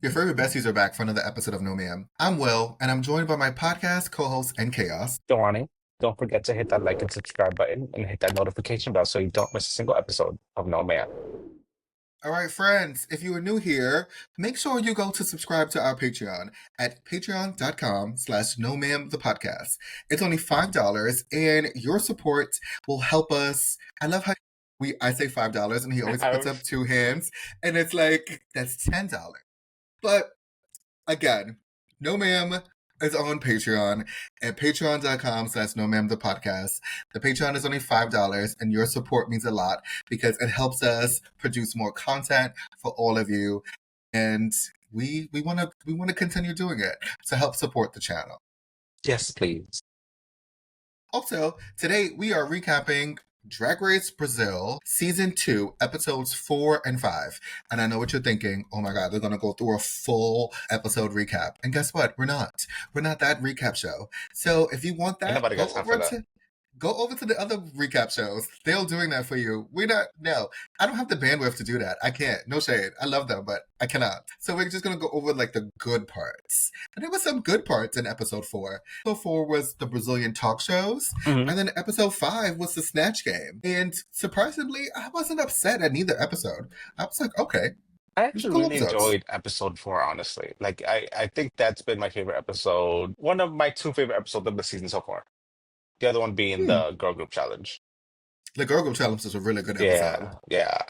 Your favorite besties are back for another episode of No Ma'am. I'm Will, and I'm joined by my podcast co-host and Chaos. Johnny, don't forget to hit that like and subscribe button and hit that notification bell so you don't miss a single episode of No Man. All right, friends, if you are new here, make sure you go to subscribe to our Patreon at patreon.com/no ma'am the podcast. It's only $5, and your support will help us. I love how I say $5, and he always puts up two hands, and it's like that's $10. But again, No Ma'am is on Patreon at patreon.com/no ma'am the podcast. The Patreon is only $5, and your support means a lot because it helps us produce more content for all of you. And we want to continue doing it to help support the channel. Yes, please. Also, today we are recapping Drag Race Brazil Season 2, Episodes 4 and 5. And I know what you're thinking. Oh my God, they're going to go through a full episode recap. And guess what? We're not. We're not that recap show. So if you want Ain't that, nobody got time for that. go over to the other recap shows. They're doing that for you. No, I don't have the bandwidth to do that. I can't. No shade. I love them, but I cannot. So we're just going to go over like the good parts. And there were some good parts in episode 4. Episode 4 was the Brazilian talk shows. Mhm. And then episode 5 was the Snatch game. And surprisingly, I wasn't upset at neither episode. I was like, okay. I actually Cool really episodes. enjoyed episode 4, honestly. Like, I think that's been my favorite episode. One of my two favorite episodes of the season so far. The other one being the girl group challenge. The Girl Group Challenge was a really good episode. Yeah.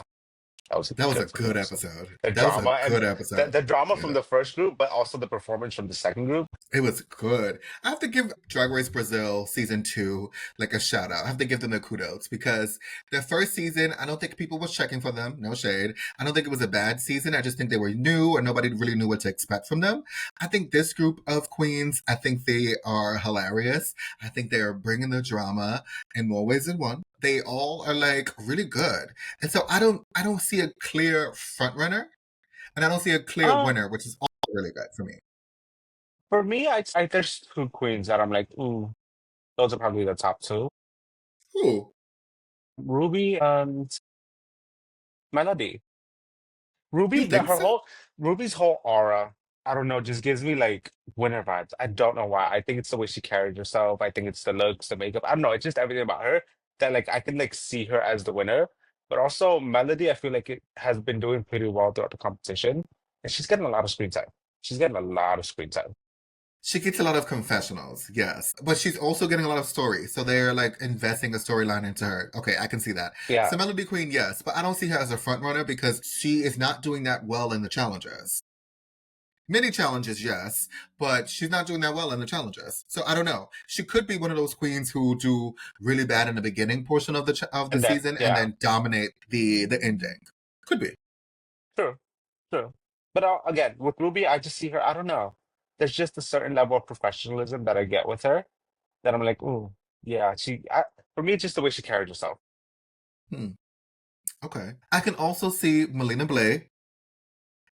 That was a That was a good good episode. episode. The That was drama a good and episode. the drama Yeah. from the first group, but also the performance from the second group. It was good. I have to give Drag Race Brazil Season 2 like a shout out. I have to give them the kudos because their first season, I don't think people was checking for them. No shade. I don't think it was a bad season. I just think they were new and nobody really knew what to expect from them. I think this group of queens, I think they are hilarious. I think they are bringing the drama in more ways than one. They all are like really good. And so I don't see a clear front runner and I don't see a clear winner, which is all really good for me. For me, there's two queens that I'm like, ooh, those are probably the top two. Ooh. Ruby and Melody. You Ruby, think so? Ruby's whole aura, I don't know, just gives me like winner vibes. I don't know why. I think it's the way she carries herself. I think it's the looks, the makeup. I don't know. It's just everything about her that like I can like see her as the winner. But also Melody, I feel like it has been doing pretty well throughout the competition, and she's getting a lot of screen time. She's getting a lot of screen time. She gets a lot of confessionals, yes. But she's also getting a lot of stories. So they're like investing a storyline into her. Okay, I can see that. Yeah, So Melody Queen, yes. But I don't see her as a front runner because she is not doing that well in the challenges. Many challenges, yes, but she's not doing that well in the challenges. So I don't know. She could be one of those queens who do really bad in the beginning portion of the and then season and yeah, then dominate the ending. Could be. true, true. But again, with Ruby, I just see her. I don't know. There's just a certain level of professionalism that I get with her that I'm like, ooh, yeah. For me, it's just the way she carries herself. Hmm. Okay. I can also see Melina Blay.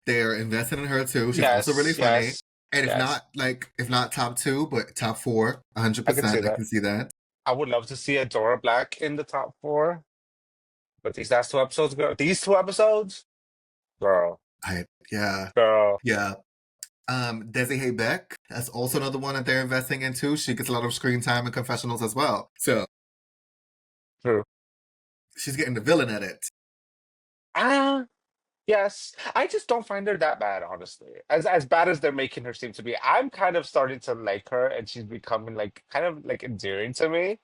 They're invested in her too. She's also really Yes, funny. yes, And yes. if not top 2, but top 4, I can see 100%. I that. can see that. I would love to see a Dora Black in the top four, but these last two episodes, girl. These two episodes, girl, Yeah, girl. yeah. Desi Beck, that's also another one that they're investing into. She gets a lot of screen time and confessionals as well. So True. she's getting the villain at it. Ah, yes. I just don't find her that bad, honestly. As bad as they're making her seem to be, I'm kind of starting to like her, and she's becoming like kind of like endearing to me.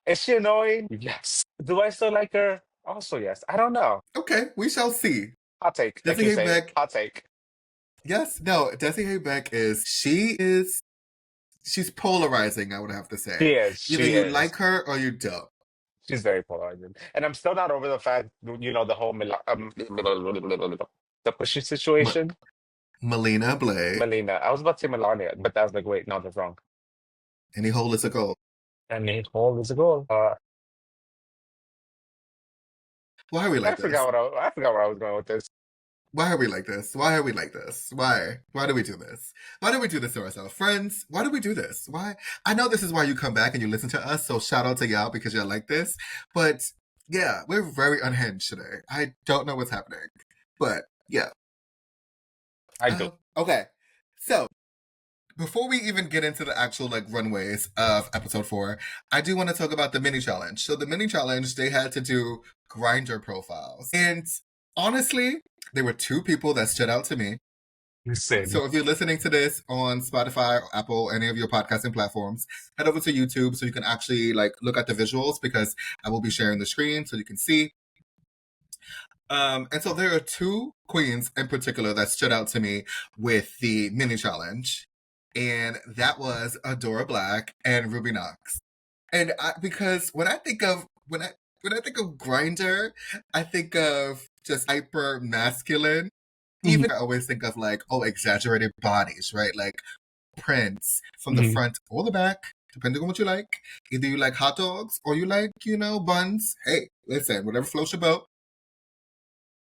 Is she annoying? Yes. Do I still like her? Also, yes. I don't know. Okay, we shall see. Hot take, like you Desi say. Beck, Hot take. yes, no, Desi Beck she's polarizing, I would have to say. She is. Either She you is. like her or you don't. She's very polarizing. And I'm still not over the fact, the whole the pussy M- situation. Melina Blay, Melina. I was about to say Melania, but I was like, wait, no, that's wrong. any hole is a goal. And the whole is a goal. Why are we like this? I forgot where I was going with this. Why are we like this? Why are we like this? Why? Why do we do this? Why do we do this to ourselves? Friends, why do we do this? Why? I know this is why you come back and you listen to us, so shout out to y'all because you're like this. But yeah, we're very unhinged today. I don't know what's happening. But yeah. I do. Okay. So before we even get into the actual like runways of episode 4, I do want to talk about the mini challenge. So the mini challenge, they had to do grinder profiles. And honestly, there were two people that stood out to me. Listen, So if you're listening to this on Spotify, or Apple, any of your podcasting platforms, head over to YouTube so you can actually like look at the visuals because I will be sharing the screen so you can see. And so there are two queens in particular that stood out to me with the mini challenge, and that was Adora Black and Ruby Knox. And because when I think of grinder, I think of just hyper masculine. mhm, Even I always think of like, oh, exaggerated bodies, right? Like prints from the mhm. front or the back, depending on what you like. Either you like hot dogs or you like, buns. Hey, listen, whatever floats your boat.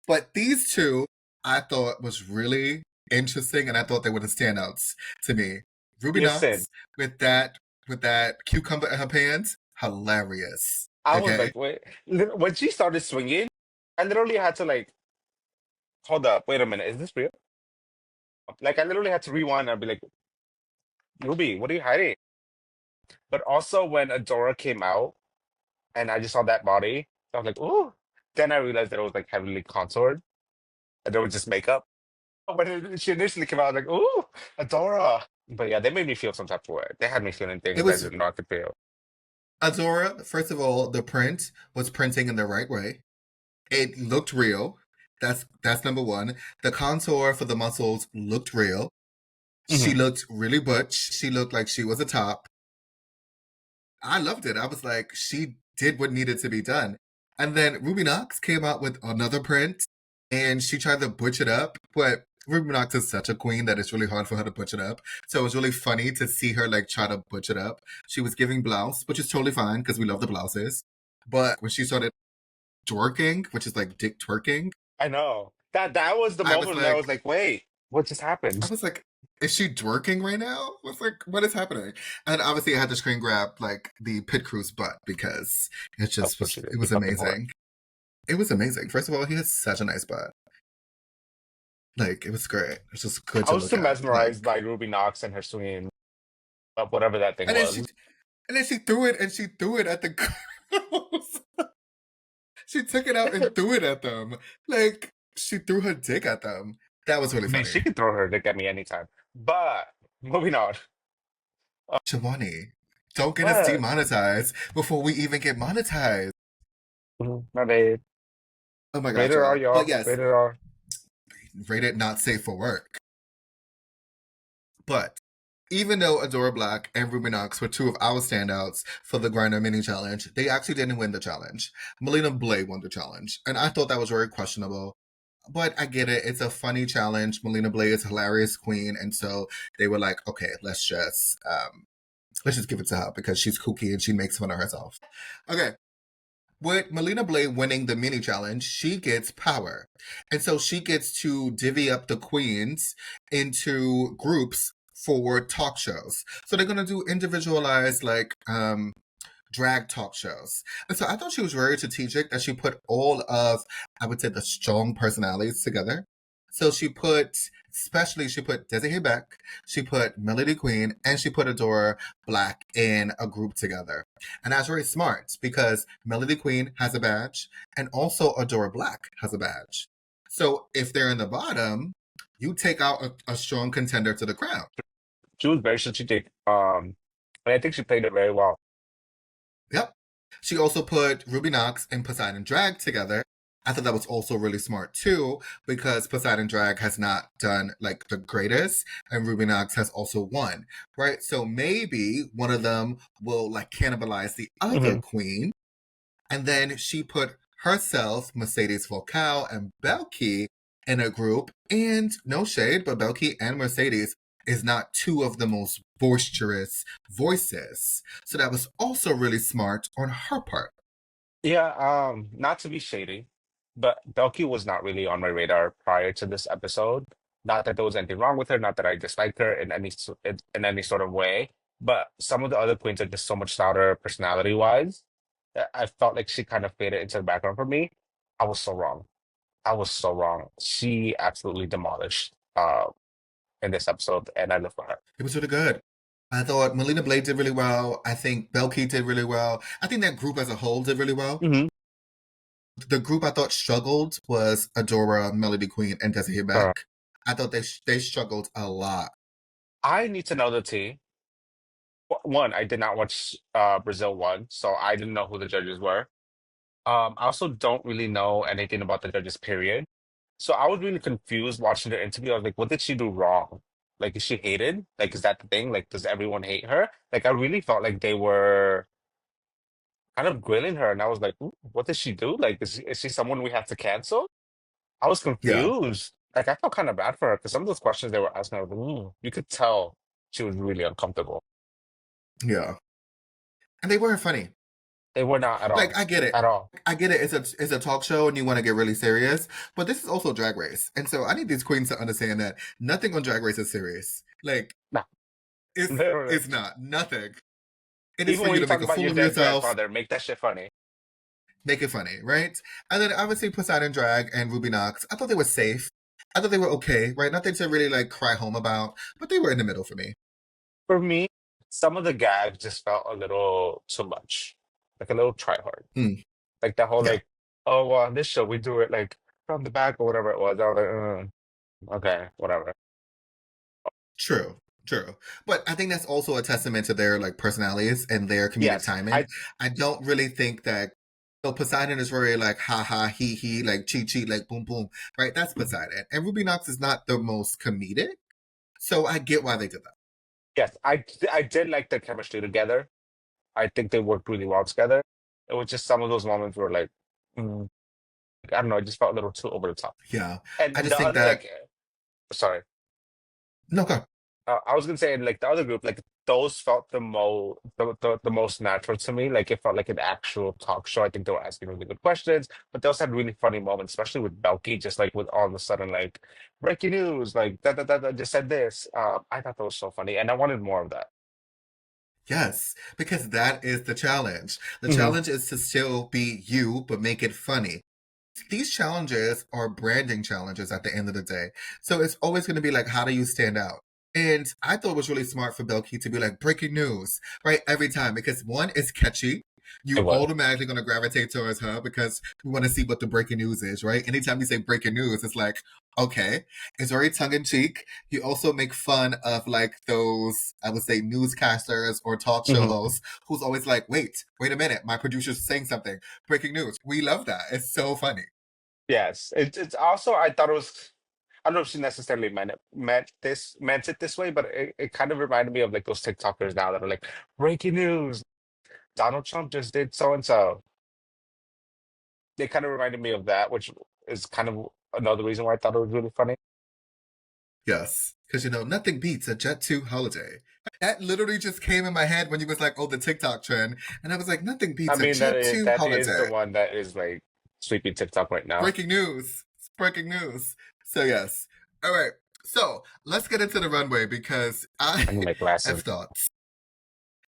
But these two, I thought was really interesting, and I thought they were the standouts to me. Ruby Listen, Knox with that cucumber in her pants, hilarious. I was Okay, like, wait. When she started swinging, I literally had to like, hold up, wait a minute, is this real? Like, I literally had to rewind and be like, Ruby, what are you hiding? But also when Adora came out and I just saw that body, I was like, ooh. Then I realized that it was like heavily contoured and there was just makeup. When she initially came out, I was like, ooh, Adora. But yeah, they made me feel some type of way. They had me feeling it things I was didn't know I could feel. Azora. First of all, the print was printing in the right way. It looked real. That's number one. The contour for the muscles looked real. She Hmm. looked really butch. She looked like she was a top. I loved it. I was like, she did what needed to be done. And then Ruby Knox came out with another print and she tried to butch it up, but Ruby Knox is such a queen that it's really hard for her to butch it up. So it was really funny to see her like try to butch it up. She was giving blouse, which is totally fine because we love the blouses. But when she started twerking, which is like dick twerking, I know. That was the I was moment when I was like, like, wait, what just I happened? was like, is she twerking right now? What's like, what is happening? And obviously, I had to screen grab like the pit crew's butt because it Of just course she was. did. It You was fucking whore. amazing. It was amazing. First of all, he has such a nice butt. Like it was great. It's just good I to was look still at. mesmerized by Ruby Knox and her swinging up whatever that thing And then was. she threw it, and she threw it at the girls. She took it out and threw it at them. Like she threw her dick at them. That was really I mean, she funny. could throw her dick at me anytime. But moving on. Shivani, don't get us What? demonetized before we even get monetized. Mhm. My bad. Oh my god, Rated R, y'all. But y'all. yes, Rated R. rated not safe for work. But even though Adora Black and Ruby Knox were two of our standouts for the Grinder Mini Challenge, they actually didn't win the challenge. Melina Blay won the challenge, and I thought that was very questionable. But I get it; it's a funny challenge. Melina Blay is a hilarious queen, and so they were like, "Okay, let's just give it to her because she's kooky and she makes fun of herself." Okay, with Melina Blay winning the mini challenge, she gets power. And so she gets to divvy up the queens into groups for talk shows. So they're gonna do individualized drag talk shows. And so I thought she was very strategic that she put all of, I would say, the strong personalities together. So especially she put Desiree Beck, she put Melody Queen, and she put Adora Black in a group together. And that's very smart because Melody Queen has a badge and also Adora Black has a badge. So if they're in the bottom, you take out a strong contender to the crown. She was very strategic. And I think she played it very well. Yep. She also put Ruby Knox and Poseidon Drag together. I thought that was also really smart too, because Poseidon Drag has not done like the greatest, and Ruby Knox has also won, right? So maybe one of them will like cannibalize the other Hmm. queen, and then she put herself, Mercedes Volcal, and Belkey in a group. And no shade, but Belkey and Mercedes is not two of the most boisterous voices. So that was also really smart on her part. Yeah, not to be shady, but Belky was not really on my radar prior to this episode. Not that there was anything wrong with her, not that I disliked her in in any sort of way, but some of the other queens are just so much louder personality wise. I felt like she kind of faded into the background for me. I was so wrong. I was so wrong. She absolutely demolished. uh, in this episode, and I live for her. It was really good. I thought Melina Blade did really well. I think Belkey did really well. I think that group as a whole did really well. Hmm. The group I thought struggled was Adora, Melody Queen, and Desiree Beck. I thought they struggled a lot. I need to know the tea. One, I did not watch Brazil one, so I didn't know who the judges were. I also don't really know anything about the judges, period. So I was really confused watching their interview. I was like, what did she do wrong? Like, is she hated? Like, is that the thing? Like, does everyone hate her? Like, I really felt like they were kind of grilling her, and I was like, "Ooh, what did she do? Like, is she someone we have to cancel?" I was Yeah, confused. Like, I felt kind of bad for her because some of those questions they were asking, I was like, you could tell she was really uncomfortable. yeah. And they weren't funny. They were not at Like all, I get it. at all. I get it. It's a talk show and you want to get really serious, but this is also Drag Race, and so I need these queens to understand that nothing on Drag Race is serious. Like Nah, literally. it's not nothing. It is Even for when you you to talk make a about fool your of dead yourself, grandfather, make that shit funny. make it funny, right? And then obviously Poseidon Drag and Ruby Knox. I thought they were safe. I thought they were okay, right? Nothing to really like cry home about, but they were in the middle for me. For me, some of the gags just felt a little too much, like a little try hard. Mm, Like the whole yeah. like, oh, well, on this show we do it like from the back or whatever it was. I was like, okay, whatever. True, true. But I think that's also a testament to their like personalities and their comedic Yes, timing. I I don't really think that Poseidon is very like ha ha he like cheat cheat like boom boom, right? That's Poseidon. And Ruby Knox is not the most comedic. So I get why they did that. yes, I did like their chemistry together. I think they worked really well together. It was just some of those moments where like, mm, I don't know, it just felt a little too over the top. Yeah. And I just the think other that like, sorry, no go. I was gonna say like the other group, like those felt the most natural to me. Like it felt like an actual talk show. I think they were asking really good questions, but they also had really funny moments, especially with Belky, just like with all of a sudden like breaking news, like that just said this. I thought that was so funny, and I wanted more of that. Yes, because that is the challenge. The Hmm. challenge is to still be you, but make it funny. These challenges are branding challenges at the end of the day. So it's always going to be like, how do you stand out? And I thought it was really smart for Belkey to be like, breaking news, right? Every time, because one, it's catchy. It You was. automatically going to gravitate towards her because we want to see what the breaking news is, right? Anytime you say breaking news, it's like, okay, it's very tongue in cheek. You also make fun of like those, I would say, newscasters or talk show Hmm. hosts who's always like, wait a minute, my producer's saying something. Breaking news. We love that. It's so funny. Yes, it's also I thought it was. I don't know if she necessarily meant it this way, but it kind of reminded me of like those TikTokers now that are like breaking news. Donald Trump just did so and so. They kind of reminded me of that, which is kind of another reason why I thought it was really funny. Yes. Because, nothing beats a Jet 2 holiday. That literally just came in my head when you was like, oh, the TikTok trend. And I was like, nothing I beats a mean, Jet 2 that is the holiday. one that is like sweeping TikTok right now. Breaking news. It's breaking news. So, yes. All right. So, let's get into the runway because I I need my have glasses. thoughts.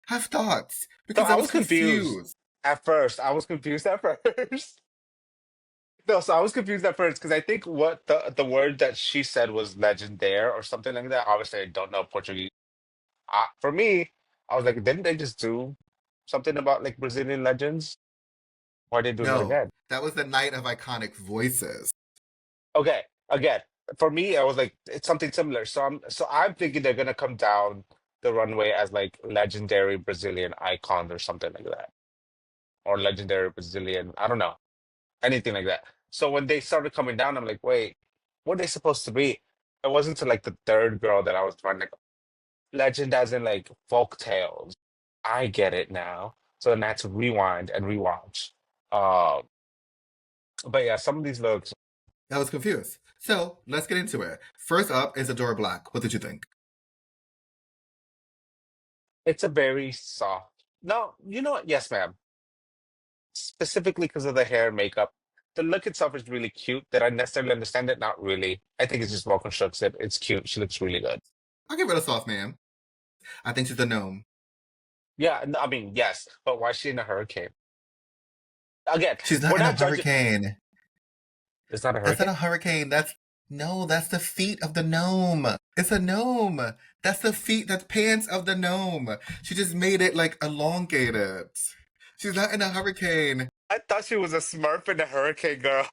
Have thoughts. So Because I I was was confused confused. at first. I was confused at first. No, so I was confused at first because I think what the word that she said was legendaire or something like that. Obviously, I don't know Portuguese. For me, I was like, didn't they just do something about like Brazilian legends? Why are they doing it No, again? that was the night of iconic voices. Okay, again, for me, I was like, it's something similar. So I'm thinking they're gonna come down the runway as like legendary Brazilian icons or something like that, or legendary Brazilian. I don't know, anything like that. So when they started coming down, I'm like, wait, what are they supposed to be? It wasn't to like the third girl that I was trying to legend as in like folk tales. I get it now. So then I had to rewind and rewatch. Uh, but yeah, some of these looks, I was confused. So, let's get into it. First up is Adora Black. What did you think? it's a very soft. No, you know what? Yes, ma'am. Specifically because of the hair and makeup. The look itself is really cute. Did I necessarily understand it? Not really. I think it's just well constructed. It's cute. She looks really good. I'll give it a soft man. I think she's a gnome. Yeah, I mean, yes, but why is she in a hurricane? Again, She's not we're in a not judging. hurricane. It's not a That's not hurricane? a hurricane. No, that's the feet of the gnome. It's a gnome. That's the feet, that's pants of the gnome. She just made it like elongated. She's not in a hurricane. I thought she was a Smurf in the Hurricane Girl.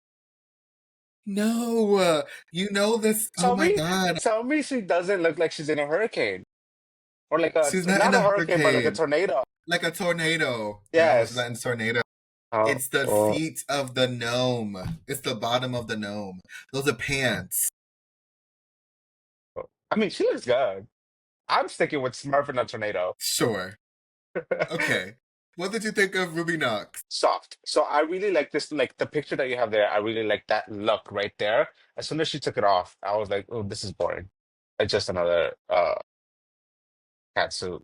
No, you know this. Oh Tell my me, God. tell me she doesn't look like she's in a hurricane. Or like a, She's not in not a a hurricane, but like a hurricane. tornado. Like a tornado. No, she's not Yes. in a tornado. Oh, It's the oh. feet of the gnome. It's the bottom of the gnome. Those are pants. I mean, she looks good. I'm sticking with Smurf in a tornado. Sure. Okay. What did you think of Ruby Knox? Soft. So I really like this, like the picture that you have there. I really like that look right there. As soon as she took it off, I was like, oh, this is boring. It's just another cat suit.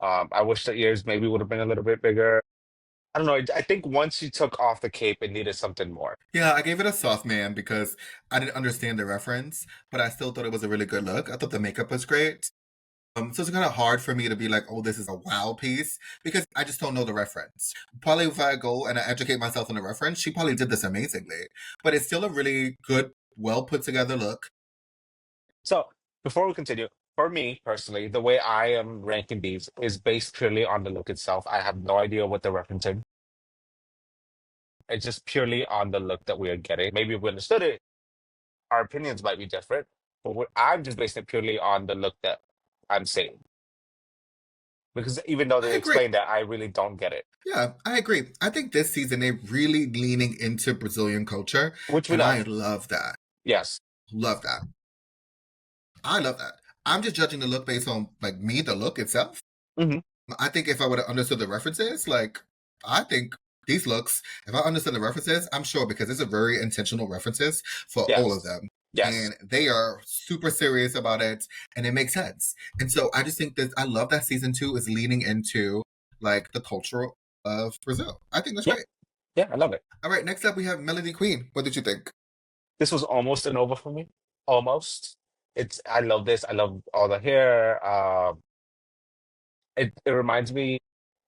I wish the ears maybe would have been a little bit bigger. I don't know. I think once she took off the cape, it needed something more. Yeah, I gave it a soft man because I didn't understand the reference, but I still thought it was a really good look. I thought the makeup was great. So it's kind of hard for me to be like, oh, this is a wow piece because I just don't know the reference. Probably if I go and I educate myself on the reference, she probably did this amazingly. But it's still a really good, well put together look. So before we continue, for me personally, the way I am ranking these is based purely on the look itself. I have no idea what they're referencing. It's just purely on the look that we are getting. Maybe if we understood it, our opinions might be different. But I'm just basing it purely on the look that I'm seeing. Because even though I they agree. explained that, I really don't get it, Yeah, I agree. I think this season they're really leaning into Brazilian culture, which we and I love. love that. Yes. Love that. I love that. I'm just judging the look based on like me, the look itself. Hmm. I think if I would have understood the references, like I think these looks, if I understood the references, I'm sure because it's a very intentional references for all of Yes. them. Yes. And they are super serious about it and it makes sense. And so I just think that I love that season two is leaning into like the culture of Brazil. I think that's Yeah. great. Yeah. I love it. All right, next up we have Melody Queen. What did you think? This was almost an over for me. Almost. I love this. I love all the hair. It reminds me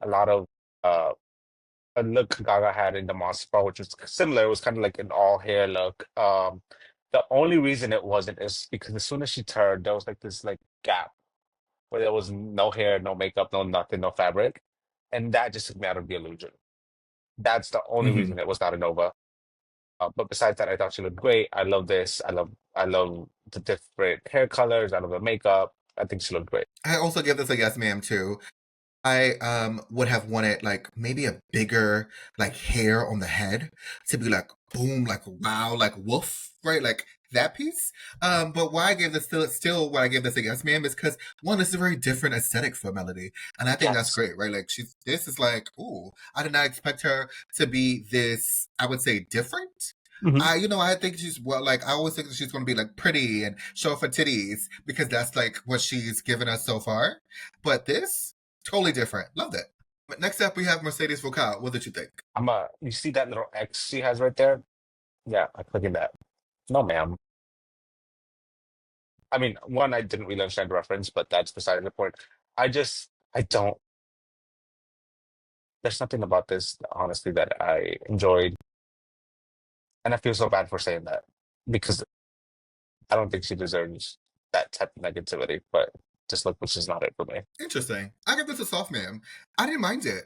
a lot of uh, a look Gaga had in the Monster Ball, which was similar. It was kind of like an all hair look. The only reason it wasn't is because as soon as she turned, there was like this like gap where there was no hair, no makeup, no nothing, no fabric, and that just took me out of the illusion. That's the only Hmm. reason it was not a Nova. But besides that, I thought she looked great. I love this. I love the different hair colors. I love the makeup. I think she looked great. I also give this a yes, ma'am, too. I would have wanted like maybe a bigger like hair on the head to be like boom, like wow, like woof, right? Like that piece. But why I gave this still why I gave this a yes, ma'am, is because one, this is a very different aesthetic for Melody. And I think that's Yes. great, right? Like she's this is like, ooh, I did not expect her to be this, I would say different. Hmm. I think she's well, like, I always think that she's going to be like pretty and show off her titties because that's like what she's given us so far. But this, totally different. Loved it. But next up, we have Mercedes Vocal. What did you think? You see that little X she has right there? Yeah, I click in that. No, ma'am. I mean, one, I didn't really understand the reference, but that's beside the point. I don't, there's nothing about this, honestly, that I enjoyed. And I feel so bad for saying that because I don't think she deserves that type of negativity, but just look, which is not it for me. Interesting. I give this a soft ma'am. I didn't mind it.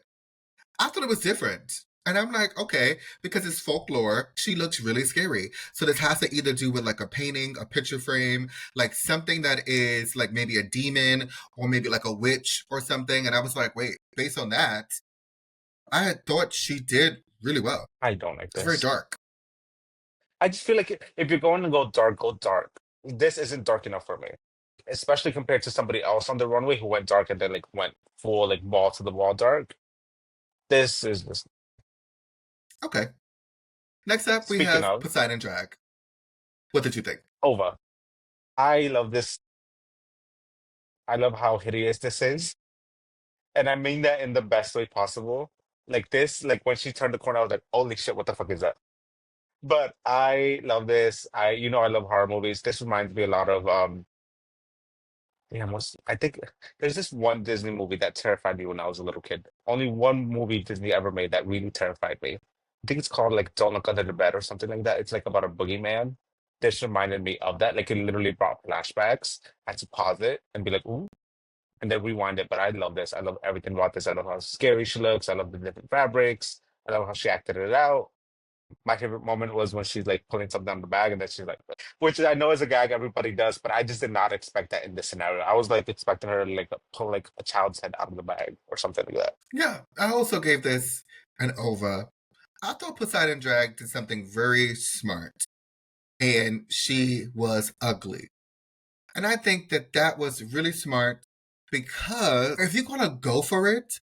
I thought it was different. And I'm like, okay, because it's folklore, she looks really scary. So this has to either do with like a painting, a picture frame, like something that is like maybe a demon or maybe like a witch or something. And I was like, wait, based on that, I had thought she did really well. I don't like It's very this. dark. I just feel like if you're going to go dark, go dark. This isn't dark enough for me, especially compared to somebody else on the runway who went dark and then like went full like ball to the wall dark. This is just Okay. Next up, we speaking have of Poseidon Drag. What did you think? over. I love this. I love how hideous this is. And I mean that in the best way possible. Like this, like when she turned the corner, I was like, holy shit, what the fuck is that? But I love this. I love horror movies. This reminds me a lot of I think there's this one Disney movie that terrified me when I was a little kid. Only one movie Disney ever made that really terrified me. I think it's called like Don't Look Under the Bed or something like that. It's like about a boogeyman. this reminded me of that. Like it literally brought flashbacks. I had to pause it and be like, ooh, and then rewind it. But I love this. I love everything about this. I love how scary she looks. I love the different fabrics. I love how she acted it out. My favorite moment was when she's like pulling something out of the bag and then she's like, which I know is a gag everybody does, but I just did not expect that in this scenario. I was like expecting her to like pull like a child's head out of the bag or something like that. Yeah, I also gave this an over. I thought Poseidon Drag did something very smart, and she was ugly. And I think that that was really smart because if you're gonna go for it,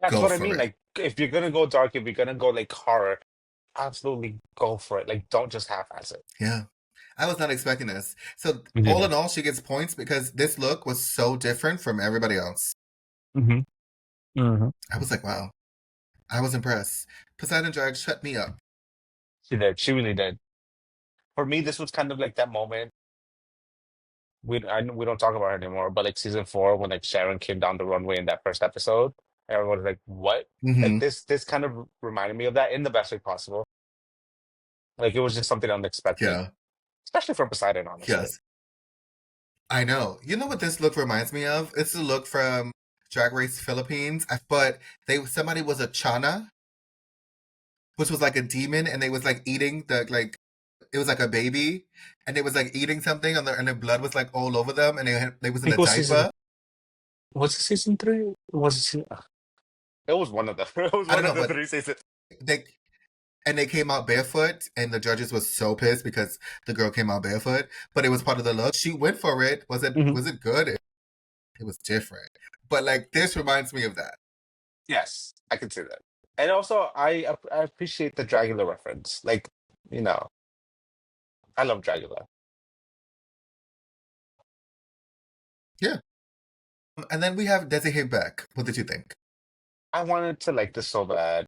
That's go what I for mean. it. Like if you're gonna go dark, if you're gonna go like horror, absolutely go for it. Like don't just half-ass it. Yeah. I was not expecting this. So Me all neither. in all, she gets points because this look was so different from everybody else. Mm-hmm. Mm-hmm. I was like, wow. I was impressed. Poseidon Drag shut me up. She did. She really did. For me, this was kind of like that moment. We don't talk about her anymore, but like season four when like Sharon came down the runway in that first episode, everyone was like, "What?" Like Hmm. this kind of reminded me of that in the best way possible. Like it was just something unexpected, Yeah. especially for Poseidon, honestly. Yes. I know. You know what this look reminds me of? It's a look from Drag Race Philippines, but somebody was a chana, which was like a demon, and they was like eating the like it was like a baby, and they was like eating something, and their blood was like all over them, and they was I in a think it was season diaper. was it season three? Was it it was one of the it was I don't one of know, the but three seasons. they they came out barefoot, and the judges was so pissed because the girl came out barefoot, but it was part of the look. She went for it. Mhm. Was it good? It was different, but like this reminds me of that. Yes, I can see that. And also, I appreciate the Dragula reference. Like, you know, I love Dragula. Yeah. And then we have Desi Beck. What did you think? I wanted to like this so bad,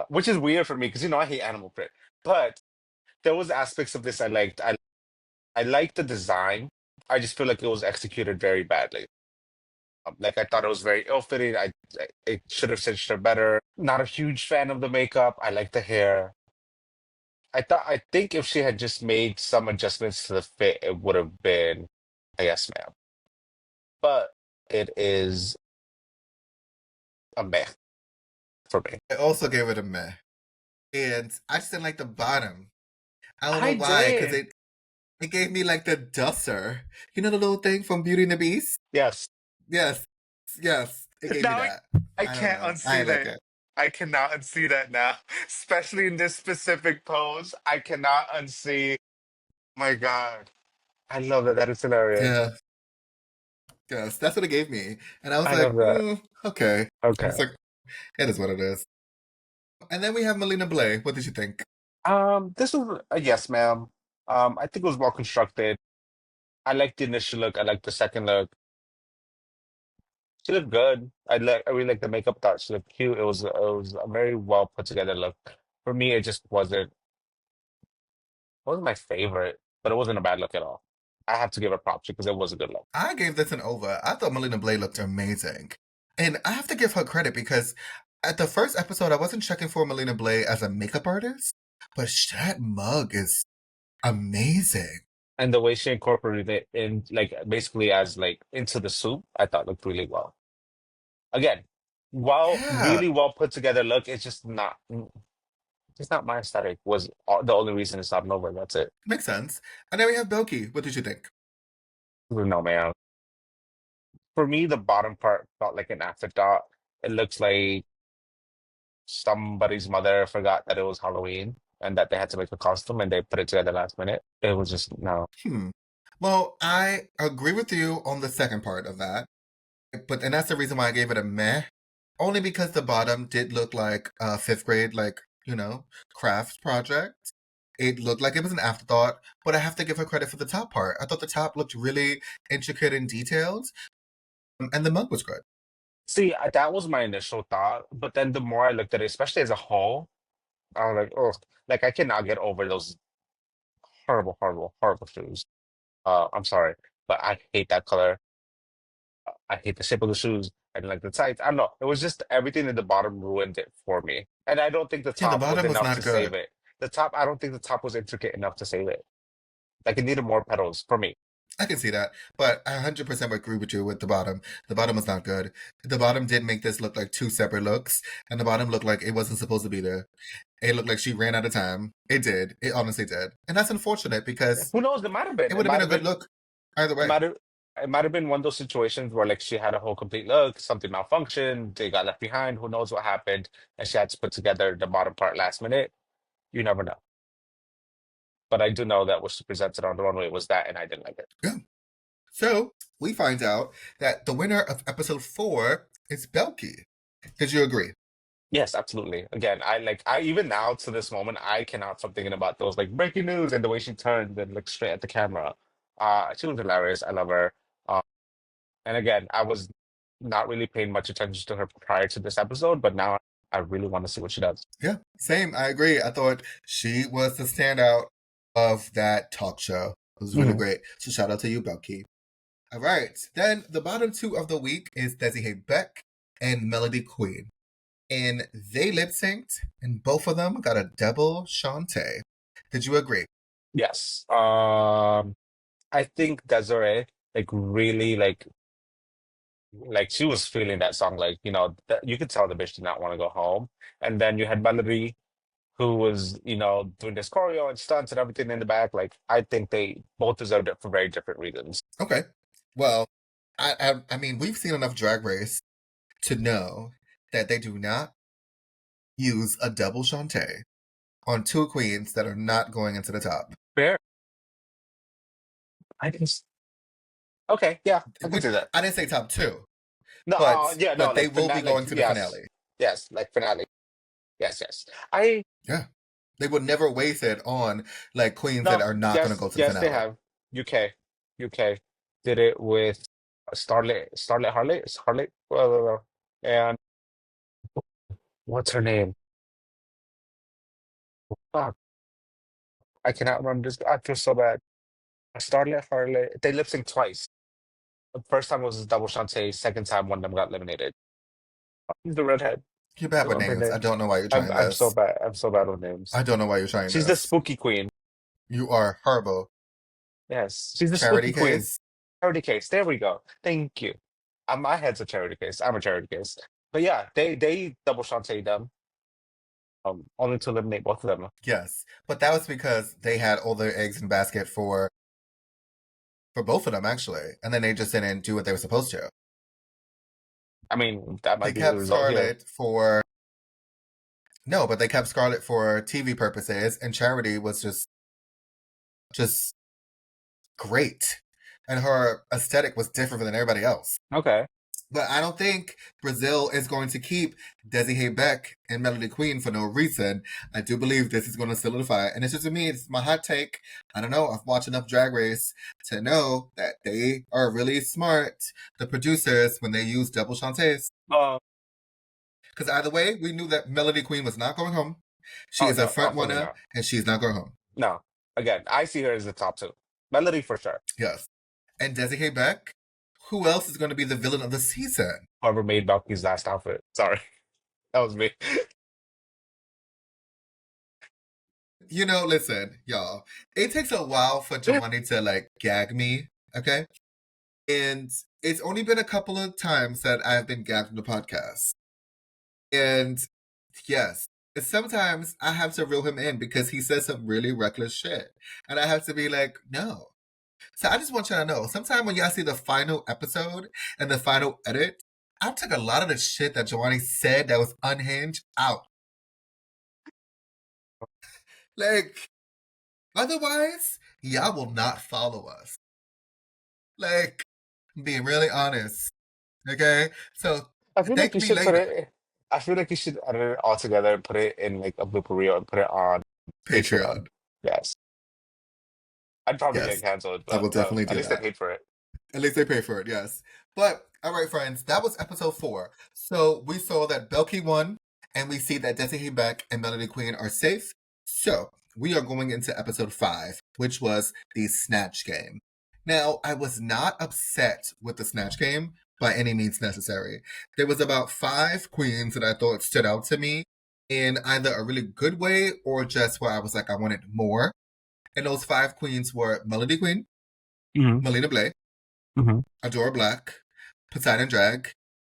which is weird for me because you know I hate animal print, but there was aspects of this I liked. I liked the design. I just feel like it was executed very badly. Like I thought it was very ill-fitting. It should have cinched her better. Not a huge fan of the makeup. I like the hair. I think if she had just made some adjustments to the fit, it would have been a yes, ma'am. But it is a meh for me. I also gave it a meh. And I just didn't like the bottom. I don't know I why, because did. it gave me like the dusser. You know the little thing from Beauty and the Beast? Yes. Yes. Yes. It gave me Now that. I I don't can't know. I unsee ain't like that. it. I cannot unsee that now, especially in this specific pose. I cannot unsee. My God, I love that. That is hilarious. Yeah. Yes. That's what it gave me. And I was I love like, that. okay. I Okay. was like, it is what it is. And then we have Melina Blay. What did you think? This was a yes, ma'am. I think it was well constructed. I like the initial look. I like the second look. She looked good. I really like the makeup. Thought she looked cute. It was a very well put together look. For me, it just wasn't my favorite, but it wasn't a bad look at all. I have to give her props because it was a good look. I gave this an over. I thought Melina Blay looked amazing. And I have to give her credit because at the first episode, I wasn't checking for Melina Blay as a makeup artist, but that mug is amazing. And the way she incorporated it in, like, basically as like into the soup, I thought looked really well. Again, Yeah, really well put together look. It's not my aesthetic. Was the only reason it's not over. That's it. makes sense. And then we have Belky. What did you think? No, man. For me, the bottom part felt like an afterthought. It looks like somebody's mother forgot that it was Halloween and that they had to make a costume and they put it together last minute. It was just no. Hmm. Well, I agree with you on the second part of that, but and that's the reason why I gave it a meh. Only because the bottom did look like a fifth grade, like, craft project. It looked like it was an afterthought, but I have to give her credit for the top part. I thought the top looked really intricate and detailed, and the mug was good. See, that was my initial thought, but then the more I looked at it, especially as a whole, I was like, oh, like I cannot get over those horrible, horrible, horrible shoes. I'm sorry, but I hate that color. I hate the shape of the shoes. I didn't like the tights. I don't know. It was just everything at the bottom ruined it for me. And I don't think the Yeah, the top was bottom was enough not to save good. it. The top, I don't think the top was intricate enough to save it. Like it needed more petals for me. I can see that, but I 100% agree with you with the bottom. The bottom was not good. The bottom did make this look like two separate looks, and the bottom looked like it wasn't supposed to be there. It looked like she ran out of time. It did. It honestly did. And that's unfortunate because Who knows? It might have it been. It would have been might a have good been. look either It way. might have. It might have been one of those situations where like she had a whole complete look, something malfunctioned, they got left behind. Who knows what happened? And she had to put together the bottom part last minute. You never know. But I do know that what she presented on the runway was that, and I didn't like it. Yeah. So we find out that the winner of episode 4 is Belky. Did you agree? Yes, absolutely. Again, I even now to this moment, I cannot stop thinking about those like breaking news and the way she turned and looked straight at the camera. She was hilarious. I love her. Uh, and again, I was not really paying much attention to her prior to this episode, but now I really want to see what she does. Yeah, same. I agree. I thought she was the standout of that talk show. It was really Mhm. great. So shout out to you, Belky. All right. Then the bottom two of the week is Desiree Beck and Melody Queen. And they lip synced, and both of them got a double Shantae. Did you agree? Yes. I think Desiree like really like she was feeling that song like you could tell the bitch did not want to go home. And then you had Melody who was doing this choreo and stunts and everything in the back. Like I think they both deserved it for very different reasons. Okay. Well, I mean, we've seen enough Drag Race to know that they do not use a double Shantae on two queens that are not going into the top. Fair. I can. Okay, yeah, I can Which see that. I didn't say top two, No, but yeah, no, but they like will be finale, like going to the yes, finale. yes, like finale, yes, yes. I Yeah. They would never waste it on like queens that no, are not going to yes, go to the yes, they finale. have. UK, UK did it with Starlet Harley, Harley, and what's her name? Fuck, I cannot remember this. I feel so bad. Starlet Harley. They lip synced twice. The first time was double Shantae. Second time, one of them got eliminated. Who's the redhead? You're I bad don't with remember her names. I name. don't know why you're I'm trying I'm so this. bad. I'm so bad with names. I don't know why you're trying She's the this. spooky queen. You are horrible. Yes, she's the Charity spooky queen. case? Charity case. There we go. Thank you. My head's a charity case. I'm a charity case. But yeah, they double Shantae them, only to eliminate both of them. Yes. But that was because they had all their eggs in basket for both of them actually. And then they just didn't do what they were supposed to. I mean, that They might be the kept result here. Scarlett for no, but they kept Scarlett for TV purposes, and Charity was just great. And her aesthetic was different than everybody else. Okay. But I don't think Brazil is going to keep Desi Hay Beck and Melody Queen for no reason. I do believe this is going to solidify. And it's just to me, it's my hot take. I don't know. I've watched enough Drag Race to know that they are really smart, the producers, when they use double Shantays. Uh, Because either way, we knew that Melody Queen was not going home. She oh is a no, front absolutely runner, not. and she's not going home. No. Again, I see her as the top two. Melody for sure. Yes. And Desi Hay Beck, who else is going to be the villain of the season? Whoever made Balky's last outfit. Sorry, that was me. Listen, y'all. It takes a while for Giovanni to like gag me, okay? And it's only been a couple of times that I've been gagged on the podcast. And yes, sometimes I have to reel him in because he says some really reckless shit. And I have to be like, no. So I just want you to know, sometime when y'all see the final episode and the final edit, I took a lot of the shit that Giovanni said that was unhinged out. Like, otherwise, y'all will not follow us. Like, I'm being really honest. Okay? So I feel like thank you me should put later. it. I feel like you should edit it all together and put it in like a blooper reel and put it on Patreon. Patreon. Yes, I'd probably get Yes, canceled, I but will definitely at do least I that. paid for it. At least they pay for it, yes. But all right, friends, that was episode 4. So we saw that Belky won, and we see that Desi Beck and Melody Queen are safe. So we are going into episode 5, which was the Snatch game. Now, I was not upset with the Snatch game by any means necessary. There was about 5 queens that I thought stood out to me in either a really good way or just where I was like, I wanted more. And those five queens were Melody Queen, Hmm. Melina Blay, Hmm. Adora Black, Poseidon Drag,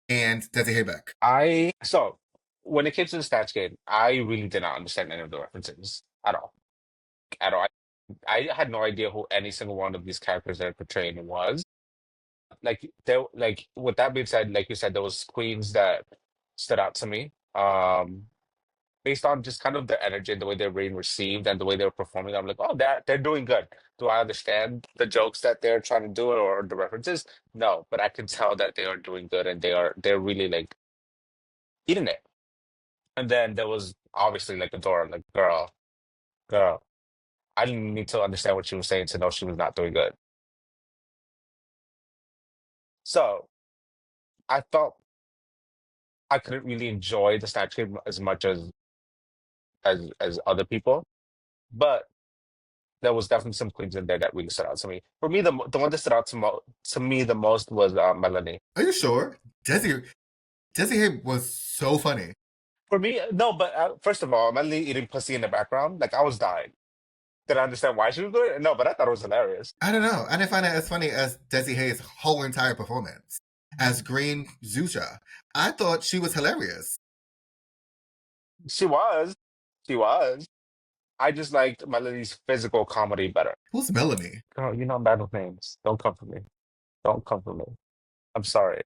and Desi Haybeck. So when it came to the Snatch game, I really did not understand any of the references at all. At all. I had no idea who any single one of these characters they're portraying was. Like there, like with that being said, like you said, there was queens that stood out to me. Based on just kind of their energy and the way they're being received and the way they're performing, I'm like, oh, they're doing good. Do I understand the jokes that they're trying to do or the references? No, but I can tell that they are doing good and they're really like eating it. And then there was obviously like Adora, like girl. I didn't need to understand what she was saying to know she was not doing good. So I felt I couldn't really enjoy the Snatch Game as much as other people, but there was definitely some queens in there that really stood out to me. For me, the one that stood out to me the most was Melanie. Are you sure? Desi Hay was so funny. For me, no, but first of all, Melanie eating pussy in the background, like I was dying. Did I understand why she was doing it? No, but I thought it was hilarious. I don't know. I didn't find it as funny as Desi Hayes' whole entire performance as Green Zusha. I thought she was hilarious. She was, she was. I just liked Melanie's physical comedy better. Who's Melanie? Girl, you know I'm bad with names. Don't come for me. Don't come for me. I'm sorry.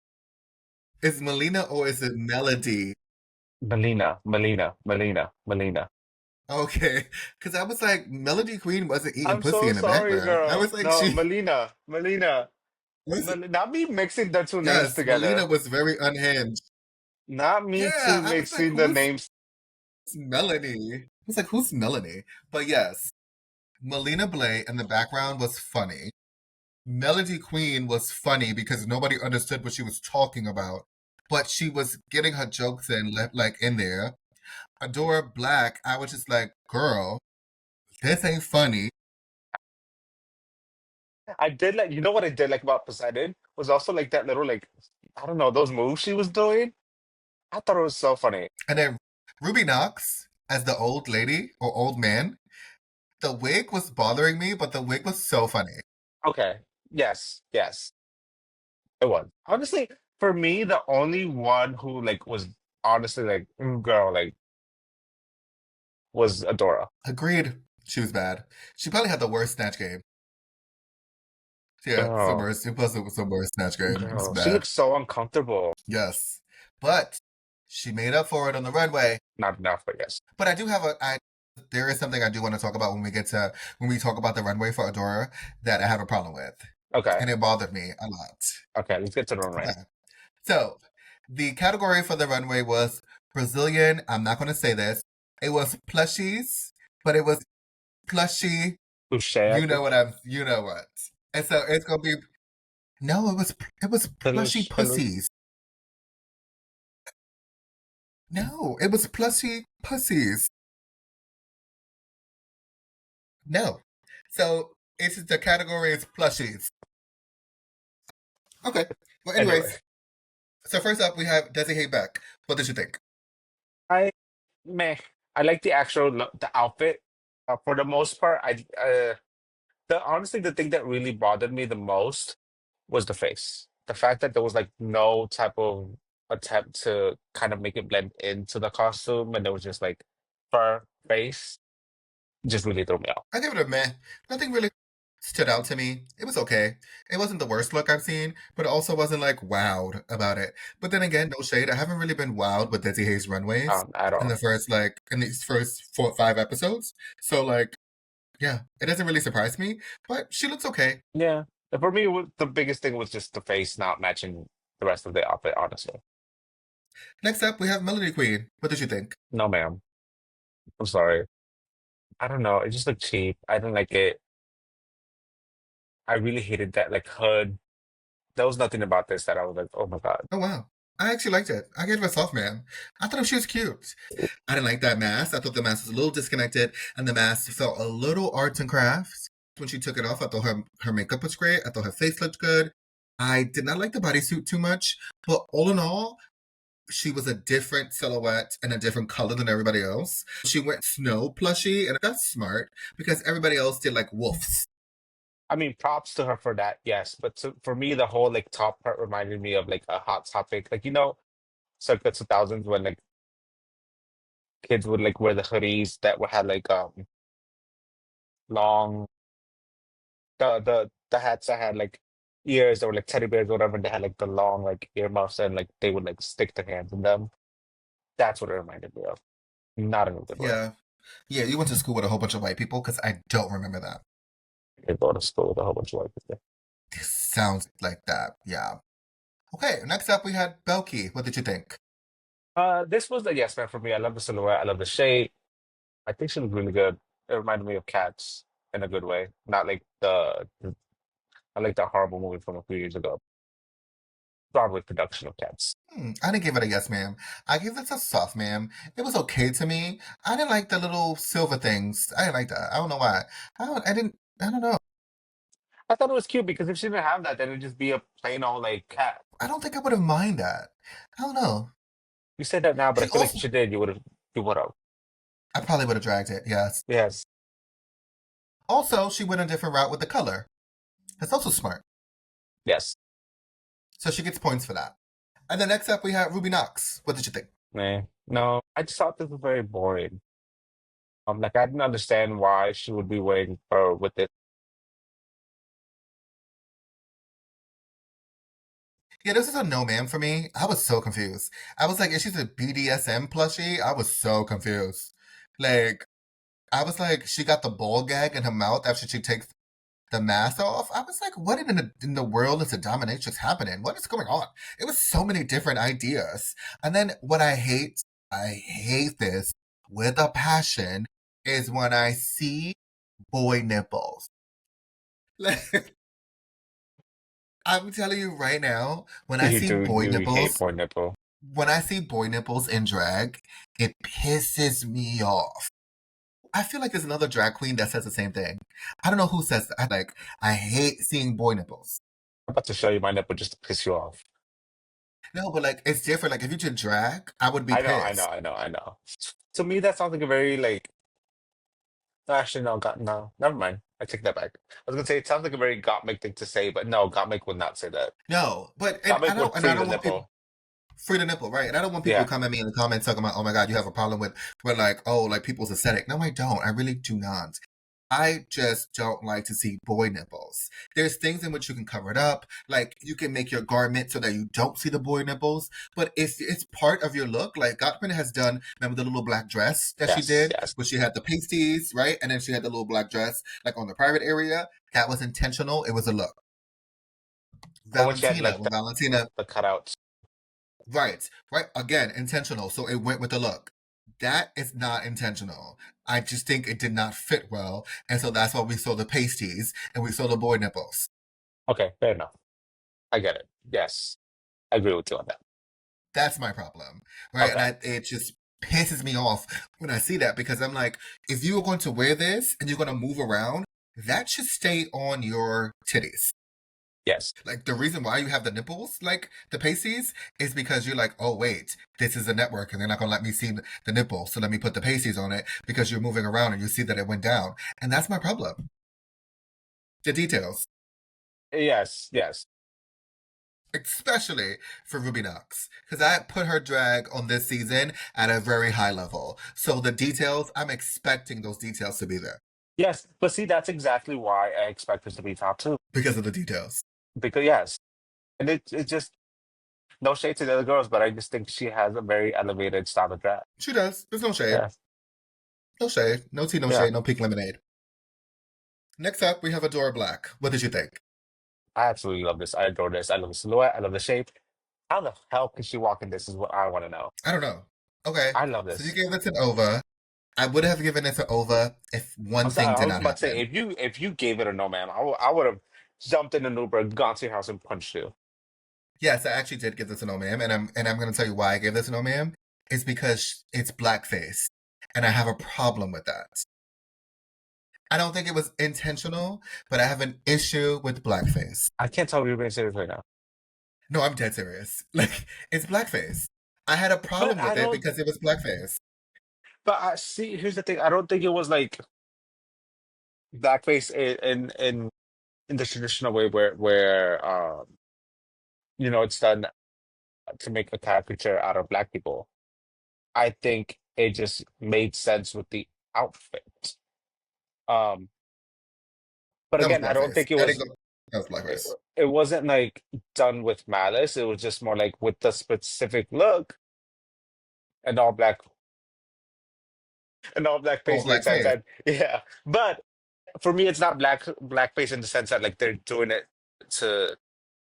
Is Melina or is it Melody? Melina. Okay, because I was like, Melody Queen wasn't eating I'm pussy so in the sorry, background. I girl. was like, No, she Melina. was. Not me mixing the two names Yes, Melina together. was very unhinged. Not me too Yeah, I was like, mixing the who's names. Melanie? I was like, who's Melanie? But yes, Melina Blay in the background was funny. Melody Queen was funny because nobody understood what she was talking about, but she was getting her jokes in, like in there. Adora Black, I was just like, girl, this ain't funny. I did like, you know what I did like about Poseidon was also like that little like, I don't know, those moves she was doing. I thought it was so funny. And then Ruby Knox as the old lady or old man. The wig was bothering me, but the wig was so funny. Okay. Yes, it was. Honestly, for me, the only one who like was honestly like, girl, like was Adora. Agreed. She was bad. She probably had the worst snatch game. Yeah, it's the Girl, worst. It was the worst snatch game. It was girl. She bad. looks so uncomfortable. Yes. But she made up for it on the runway. Not enough, but yes. But I do have a I there is something I do want to talk about when we talk about the runway for Adora that I have a problem with. Okay. And it bothered me a lot. Okay, let's get to the runway. Okay. So the category for the runway was Brazilian. I'm not gonna say this. It was plushies, but it was plushy. Touche, I think. You know what. And so it's gonna be no, it was plushy Peluche. pussies. No, it was plushy pussies. No. So it's the category is plushies. Okay. Well, Anyway, anyways, so first up we have Desi Haybeck. What did you think? I meh. I like the actual the outfit. For the most part, the honestly the thing that really bothered me the most was the face. The fact that there was like no type of attempt to kind of make it blend into the costume, and there was just like fur face, just really threw me off. I give it a meh. Nothing really stood out to me. It was okay. It wasn't the worst look I've seen, but it also wasn't like wowed about it. But then again, no shade. I haven't really been wowed with Desi Hayes runways At in all. in these first 4 or 5 episodes. So like, yeah, it doesn't really surprise me. But she looks okay. Yeah. And for me, the biggest thing was just the face not matching the rest of the outfit, honestly. Next up, we have Melody Queen. What did you think? No, ma'am. I'm sorry. I don't know. It just looked cheap. I didn't like it. I really hated that like hood. There was nothing about this that I was like, oh my God. Oh wow. I actually liked it. I gave it a soft man. I thought she was cute. I didn't like that mask. I thought the mask was a little disconnected, and the mask felt a little arts and crafts. When she took it off, I thought her makeup was great. I thought her face looked good. I did not like the bodysuit too much, but all in all, She was a different silhouette and a different color than everybody else. She went snow plushie, and that's smart because everybody else did like wolves. I mean, props to her for that, yes. But for me, the whole like top part reminded me of like a hot topic, like circa 2000s when like kids would like wear the hoodies that would had like long the hats that had like ears or like teddy bears or whatever. They had like the long like earmuffs and like they would like stick their hands in them. That's what it reminded me of. Not in a good way. Yeah. Yeah, you went to school with a whole bunch of white people because I don't remember that. They go to school with a whole bunch of white people. This sounds like that. Yeah. Okay, next up we had Belky. What did you think? This was the yes man for me. I love the silhouette. I love the shape. I think she looked really good. It reminded me of Cats in a good way, not like I like that horrible movie from a few years ago. Broadway production of Cats. I didn't give it a yes, ma'am. I gave this a soft, ma'am. It was okay to me. I didn't like the little silver things. I didn't like that. I don't know why. I didn't. I don't know. I thought it was cute because if she didn't have that, then it'd just be a plain old like cat. I don't think I would have mind that. I don't know. You said that now, but I She feel like also. if she did, you would have. I probably would have dragged it. Yes. Yes, Also, she went a different route with the color. That's also smart. yes, So she gets points for that. And then next up we have Ruby Knox. What did you think? man. No, I just thought this was very boring. Like I didn't understand why she would be wearing fur with it. Yeah, this is a no ma'am for me. I was so confused. I was like, is she a BDSM plushie? I was so confused. Like, I was like, she got the ball gag in her mouth after she takes the mask off. I was like, what in the world is a dominatrix happening? What is going on? It was so many different ideas. And then what I hate this with a passion, is when I see boy nipples. Like, I'm telling you right now, You do, you hate poor nipple. when I see boy nipples in drag, it pisses me off. I feel like there's another drag queen that says the same thing. I don't know who says that. Like, I hate seeing boy nipples. I'm about to show you my nipple just to piss you off. No, but like, it's different. Like, if you did drag, I would be I know, I know, pissed. I know, I know. To me, that sounds like a very like. Actually, no, God, no, never mind. I take that back. I was gonna say it sounds like a very Gottmik thing to say, but no, Gottmik would not say that. No, but Gottmik would and I free the don't want people nipple. free the nipple, right? And I don't want people to Yeah. come at me in the comments talking about, oh my god, you have a problem with like, oh, like people's aesthetic. No, I don't. I really do not. I just don't like to see boy nipples. There's things in which you can cover it up, like you can make your garment so that you don't see the boy nipples. But if it's part of your look, like Gottman has done, remember the little black dress that she Yes, did, yes. where she had the pasties, right? And then she had the little black dress, like on the private area. That was intentional. It was a look. Or when she had Valentina, like when Valentina, the cutouts. right, again, intentional. So it went with the look. That is not intentional. I just think it did not fit well. And so that's why we saw the pasties and we saw the boy nipples. Okay, fair enough. I get it. Yes, I agree with you on that. That's my problem. Right. And Okay. it just pisses me off when I see that because I'm like, if you are going to wear this and you're going to move around, that should stay on your titties. Yes. Like the reason why you have the nipples, like the pasties, is because you're like, oh wait, this is a network and they're not gonna let me see the nipple, so let me put the pasties on it because you're moving around and you see that it went down, and that's my problem. The details, Yes, yes. especially for Ruby Knox, because I put her drag on this season at a very high level. So the details, I'm expecting those details to be there Yes. But see, that's exactly why I expect this to be top two. because of the details. Because yes. And it's just no shade to the other girls, but I just think she has a very elevated style of drag. She does. There's no shade, Yeah. no shade, no tea, no Yeah. shade, no pink lemonade. Next up, we have Adora Black. What did you think? I absolutely love this. I adore this. I love the silhouette. I love the shape. How the hell can she walk in this is what I want to know. I don't know. Okay, I love so you this. gave this an over. I would have given it an over if one I'm sorry, thing I did was not about to say happen. if you gave it a no, ma'am, I would have jumped in an Uber, gone to your house, and punched you. Yes, I actually did give this an O ma'am, and I'm going to tell you why I gave this an O ma'am. It's because it's blackface, and I have a problem with that. I don't think it was intentional, but I have an issue with blackface. I can't tell if you're being serious right now. No, I'm dead serious. Like it's blackface. I had a But problem I with it don't. because it was blackface. But I see. Here's the thing. I don't think it was like blackface in the traditional way where it's done to make a caricature out of black people. I think it just made sense with the outfit. Um, but That was again, I don't blackface. think it That didn't was. go. That was It, blackface. it wasn't like done with malice. It was just more like with the specific look and all black and all black All face made sense. blackface. And yeah, but for me, it's not blackface in the sense that like they're doing it to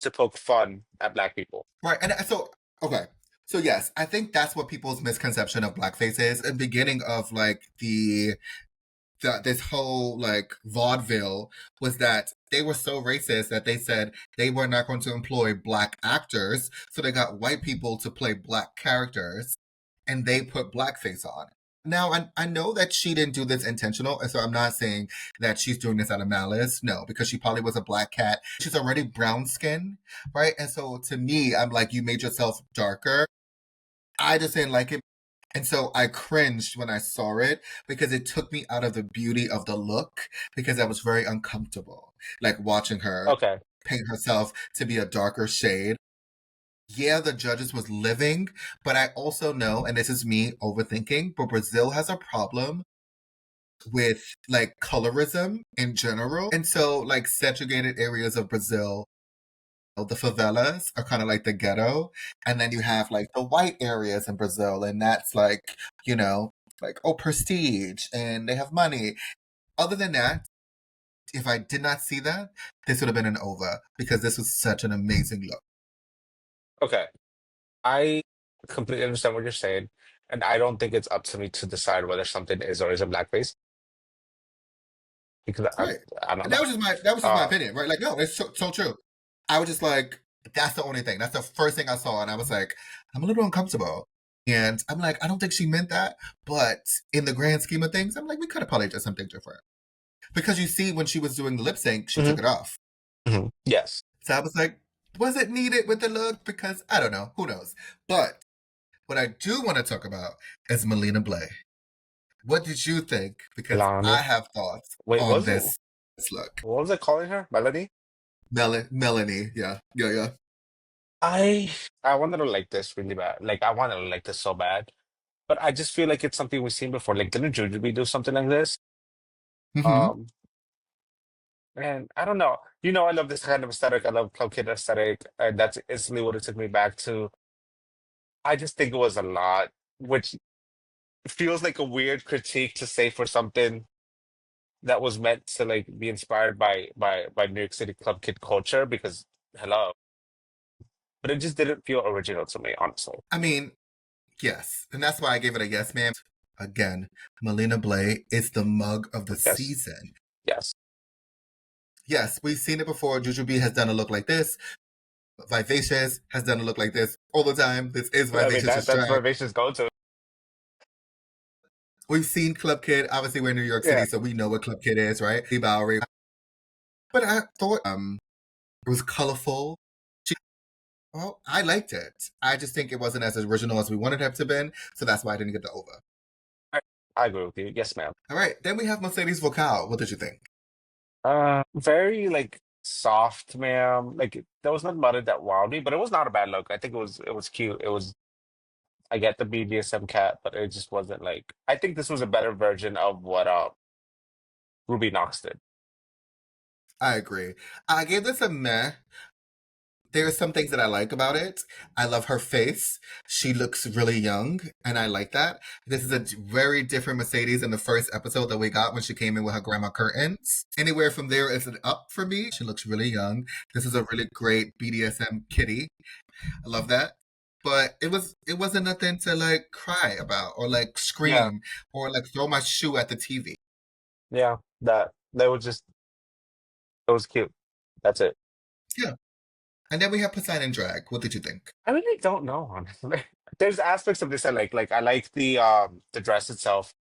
to poke fun at black people. Right. And so, okay. So, yes, I think that's what people's misconception of blackface is. In the beginning of like this whole like vaudeville was that they were so racist that they said they were not going to employ black actors, so they got white people to play black characters, and they put blackface on. Now, I know that she didn't do this intentional, and so I'm not saying that she's doing this out of malice. No, because she probably was a black cat. She's already brown skin, right? And so to me, I'm like, you made yourself darker. I just didn't like it. And so I cringed when I saw it because it took me out of the beauty of the look because I was very uncomfortable. Like watching her Okay, paint herself to be a darker shade. Yeah, the judges was living, but I also know, and this is me overthinking, but Brazil has a problem with like colorism in general. And so like segregated areas of Brazil, the favelas are kind of like the ghetto, and then you have like the white areas in Brazil, and that's like, you know, like oh prestige and they have money. Other than that, if I did not see that, this would have been an over because this was such an amazing look. okay. I completely understand what you're saying, and I don't think it's up to me to decide whether something is or isn't blackface because Right. I don't And know. that was just my Uh, opinion, right? Like, no, it's so true. I was just like, that's the only thing. That's the first thing I saw, and I was like, I'm a little uncomfortable. And I'm like, I don't think she meant that, but in the grand scheme of things, I'm like, we could have probably done something different. Because you see, when she was doing the lip sync, she mhm, took it off. yes. So I was like, was it needed with the look? Because I don't know, who knows? But what I do want to talk about is Melina Blay. What did you think? Because I Melania. have thoughts Wait, on was it? this look. What was I calling her? Melanie? Melanie, yeah, yeah, yeah. I I wanted to like this really bad. Like I wanted to like this so bad. But I just feel like it's something we've seen before. Like didn't Jujubee do something like this? Hmm. Um and I don't know. You know, I love this kind of aesthetic. I love Club Kid aesthetic. And that's instantly what it took me back to. I just think it was a lot, which feels like a weird critique to say for something that was meant to like be inspired by New York City Club Kid culture because hello. But it just didn't feel original to me, honestly. I mean, yes, and that's why I gave it a yes, ma'am. Again, Melina Blay is the mug of the Yes. season. Yes. Yes, we've seen it before. Jujubee has done a look like this. Vivacious has done a look like this all the time. This is I mean Vivacious's that's drag. where Vations go to. We've seen Club Kid. Obviously, we're in New York Yeah. City, so we know what Club Kid is, right? Lee Bowery. But I thought it was colorful. Well, I liked it. I just think it wasn't as original as we wanted it to have been, so that's why I didn't get the over. I, I agree with you. Yes, ma'am. All right, then we have Mercedes Vocal. What did you think? Very like soft, ma'am. Like there was nothing about it that wowed me, but it was not a bad look. I think it was cute. It was I get the BDSM cat, but it just wasn't like I think this was a better version of what Ruby Knox did. I agree. I gave this a meh. There are some things that I like about it. I love her face. She looks really young, and I like that. This is a very different Mercedes than the first episode that we got when she came in with her grandma curtains. Anywhere from there is an up for me. She looks really young. This is a really great BDSM kitty. I love that. But it wasn't nothing to like cry about or like Yeah, scream or like throw my shoe at the TV. yeah. That was just it was cute. That's it. Yeah. And then we have Poseidon Drag. What did you think? I really don't know, honestly. There's aspects of this I like. Like I like the dress itself.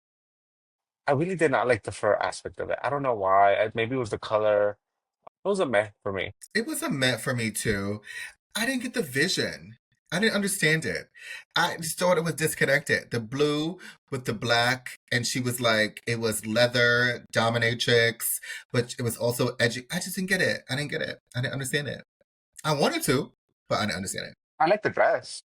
I really did not like the fur aspect of it. I don't know why. Maybe it was the color. It was a meh for me. It was a met for me too. I didn't get the vision. I didn't understand it. I just thought it was disconnected. The blue with the black, and she was like, it was leather, dominatrix, but it was also edgy. I just didn't get it. I didn't get it. I didn't understand it. I wanted to, but I didn't understand it. I like the dress.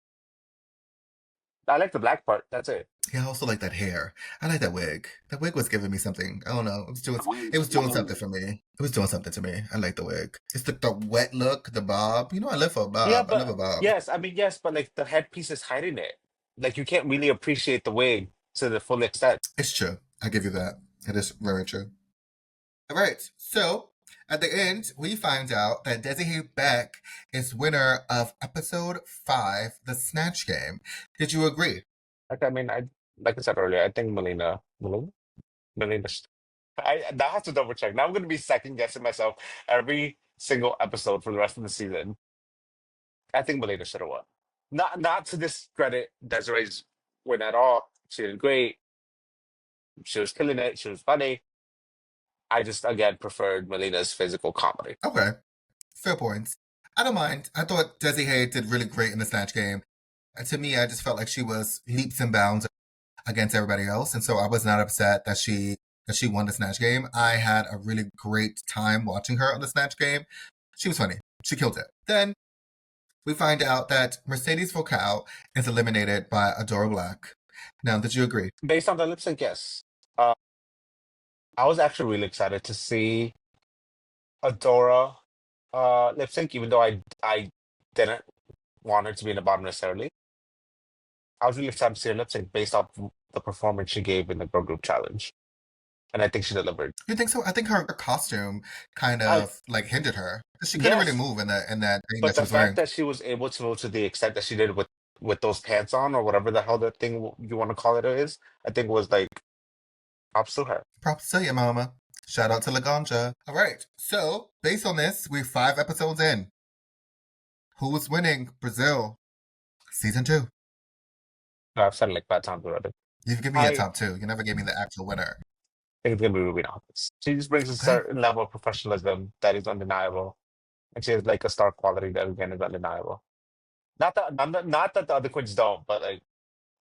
I like the black part. That's it. Yeah, I also like that hair. I like that wig. That wig was giving me something. I don't know. It was doing something for me. It was doing something to me. I like the wig. It's the wet look, the bob. You know, I live for a Yeah, bob. I love a but bob. yes, I mean yes, but like the headpiece is hiding it. Like you can't really appreciate the wig to the full extent. It's true. I give you that. It is very true. All right. So at the end, we find out that Desiree Beck is winner of episode 5, the Snatch Game. Did you agree? Like I mean, I like I said earlier, I think Melina. I that has to double check. Now I'm gonna be second guessing myself every single episode for the rest of the season. I think Melina should have won. Not to discredit Desiree's win at all. She did great. She was killing it. She was funny. I just again preferred Melina's physical comedy. Okay. Fair points. I don't mind. I thought Desiree did really great in the Snatch Game. To me, I just felt like she was leaps and bounds against everybody else, and so I was not upset that she won the Snatch Game. I had a really great time watching her on the Snatch Game. She was funny. She killed it. Then we find out that Mercedes Vocal is eliminated by Adora Black. Now, did you agree? Based on the lip sync, yes. Uh, I was actually really excited to see Adora lip sync, even though I didn't want her to be in the bottom necessarily. I was really excited to see her lip sync based off the performance she gave in the girl group challenge, and I think she delivered. You think so? I think her costume kind I of like hindered her. She couldn't really Yes, move in that thing but that she the was fact wearing. that she was able to move to the extent that she did with those pants on or whatever the hell that thing you want to call it is, I think was like props to her. Props to you, mama. Shout out to Laganja. All right. So, based on this, we're 5 episodes in. Who is winning? Brazil. Season 2. I've said it like 5 times already. You've given me a I top 2. You never gave me the actual winner. think it's gonna be Ruby Knox. She just brings a Okay. certain level of professionalism that is undeniable, and she has like a star quality that again is undeniable. Not that the other queens don't, but like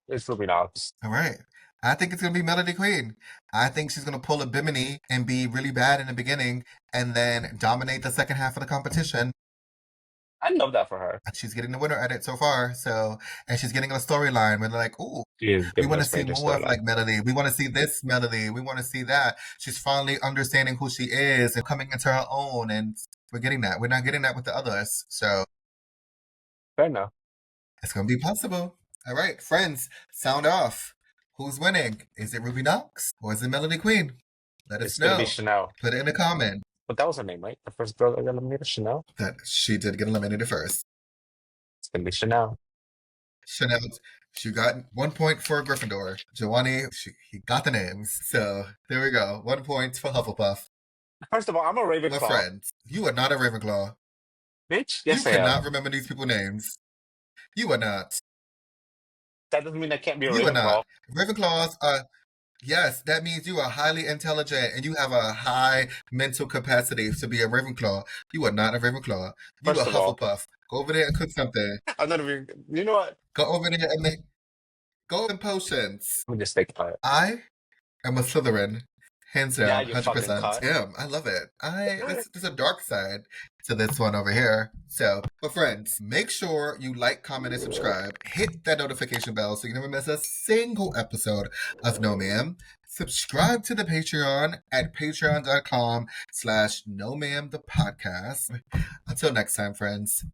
it's Ruby Knox. All right. I think it's going to be Melody Queen. I think she's going to pull a Bimini and be really bad in the beginning and then dominate the second half of the competition. I love that for her. She's getting the winner at it so far. So, and she's getting a storyline where they're like, "Ooh, She is we giving want to us see major more of storyline. like Melody. We want to see this Melody. We want to see that." She's finally understanding who she is and coming into her own. And we're getting that. We're not getting that with the others. So Fair enough. it's going to be possible. All right, friends, sound off. Who's winning? Is it Ruby Knox or is it Melody Queen? Let us It's gonna be know. Chanel. Put it in a comment But that was her name, right? The first girl that got eliminated, Chanel. that she did get eliminated first. It's gonna be Chanel. Chanel, she got 1 point for Gryffindor. Giovanni, he got the names. So there we go. 1 point for Hufflepuff. First of all, I'm a My Ravenclaw, friends, you are not a Ravenclaw. bitch. You Yes, I cannot am. remember these people's names. You are not. That doesn't mean I can't be a You are not. Ravenclaw. Ravenclaws are, yes, that means you are highly intelligent and you have a high mental capacity to be a Ravenclaw. You are not a Ravenclaw. You are First of all, Hufflepuff. Go over there and cook something. I'm not even. You know what? Go over there and make golden potions. Let me just stay quiet. I am a Slytherin. Hands Yeah, down, you fucking 100%. cut. Damn, I love it. There's a dark side to this one over here. So, but friends, make sure you like, comment, and subscribe. Hit that notification bell so you never miss a single episode of No Ma'am. Subscribe to the Patreon at patreon.com/No Ma'am the podcast. Until next time, friends.